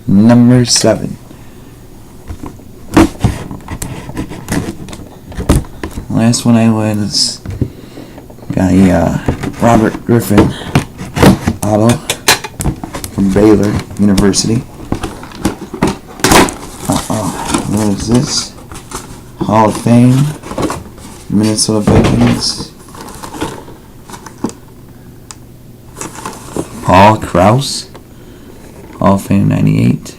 Number 7. Last one I was got a Robert Griffin auto from Baylor University. What is this? Hall of Fame, Minnesota Vikings. Paul Krause, Hall of Fame 98.